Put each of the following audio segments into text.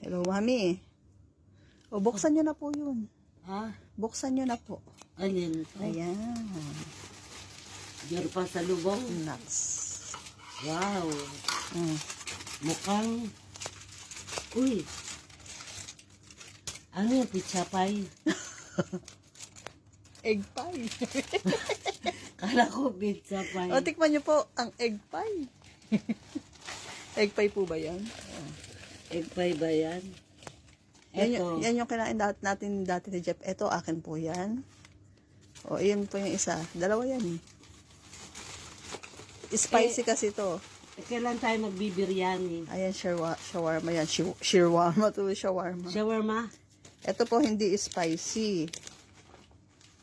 Hello, Mami. O, buksan nyo na po yun. Ha? Buksan nyo na po. Alin? Ayan. Diyan pa sa lubong? Nuts. Wow. Mm. Mukhang... Uy. Ano yung pizza pie? Egg pie. Kala ko pizza pie. O, tikman nyo po ang egg pie. Egg pie po ba yan? Egg pie ba yan? Ito. Yan yung kinain natin dati ni Jeff. Ito, akin po yan. O, yun po yung isa. Dalawa yan eh. Spicy kasi to. Kailan tayo magbibiryani? Ayan, shawarma yan. Shawarma to, shawarma. Shawarma? Ito po hindi spicy.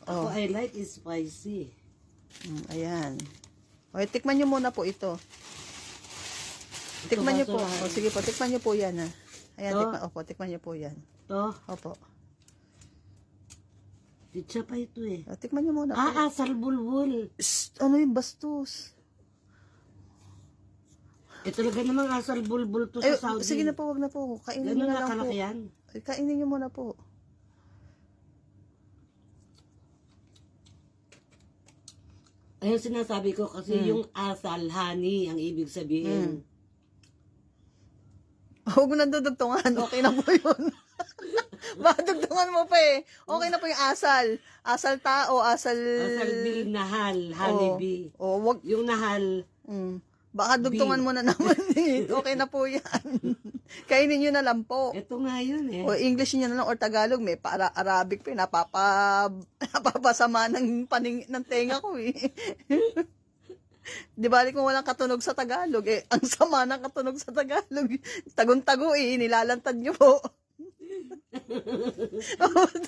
Ako, Oh, I like it spicy. ayan. O, tikman nyo muna po ito. Tikman nyo po. O, sige po, tikman nyo po yan ha. Ayan, tikman nyo po yan. To? Opo. Pizza pie ito eh. O, tikman nyo muna po. Asal bulbul. Ano yung bastos? Talaga namang asal bulbul to Ay, sa Saudi. sige na po, wag na po. Kainin nyo Ganun na na lang po. kalaki yan. Ay, kainin nyo muna po. Ayun sinasabi ko kasi yung asal, honey, ang ibig sabihin. Huwag mo nang dudugtungan. Okay na po yun. Dugtungan mo pa eh. Okay na po yung asal. Asal tao, asal... Asal bil nahal, honey bee. O, wag... Yung nahal, Baka dugtungan mo na naman eh. Okay na po yan. Kainin nyo na lang po. ito nga yun eh. O English nyo na lang or Tagalog. May para Arabic pa eh. Napapasama ng ng tenga ko eh. Di ba kung walang katunog sa Tagalog eh. Ang sama ng katunog sa Tagalog. Tagon-tago eh. Nilalantad nyo po.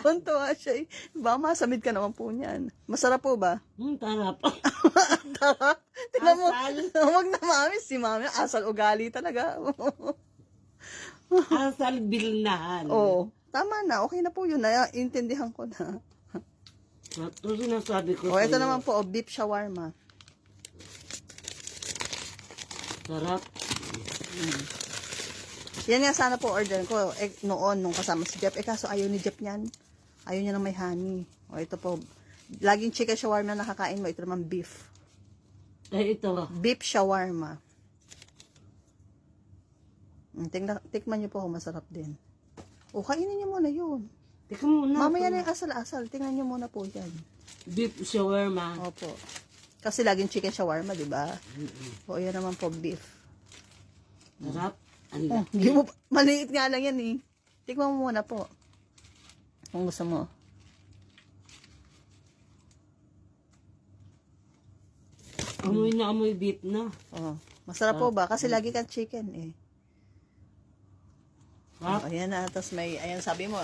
Tuntua siya eh. Baka masamid ka naman po niyan. Masarap po ba? Tarap. Tarap. Tingnan mo. Asal. Huwag na mami. Si mami, asal ugali talaga. Asal bil nahal. Oo. Tama na. Okay na po yun. Intindihan ko na. Ito sinasabi ko O, ito sa'yo. naman po. Beef shawarma. Sarap. Yan nga sana po order ko noon nung kasama si Jeff. Kaso ayaw ni Jeff niyan. Ayaw niya ng may honey. O, ito po. Laging chicken shawarma na nakakain mo. Ito naman beef. Ito. Beef shawarma. Tikman niyo po kung masarap din. O, kainin niyo muna yun. Teka muna. Mamaya na yung asal-asal. Tingnan niyo muna po yan. Beef shawarma. Opo. Kasi laging chicken shawarma, di ba? O, yan naman po beef. Sarap. Oh, maliit nga lang yan eh. Tikman mo muna po. Kung gusto mo. Amoy na amoy beef na. Oh, masarap po ba? Kasi lagi kang chicken eh. Sarap. Oh, ayan na. Tapos may, ayan sabi mo,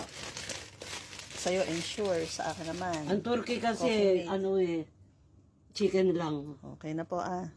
sa'yo ensure, sa akin naman. Ang turkey Coffee kasi, mate. ano eh, chicken lang. Okay na po ah.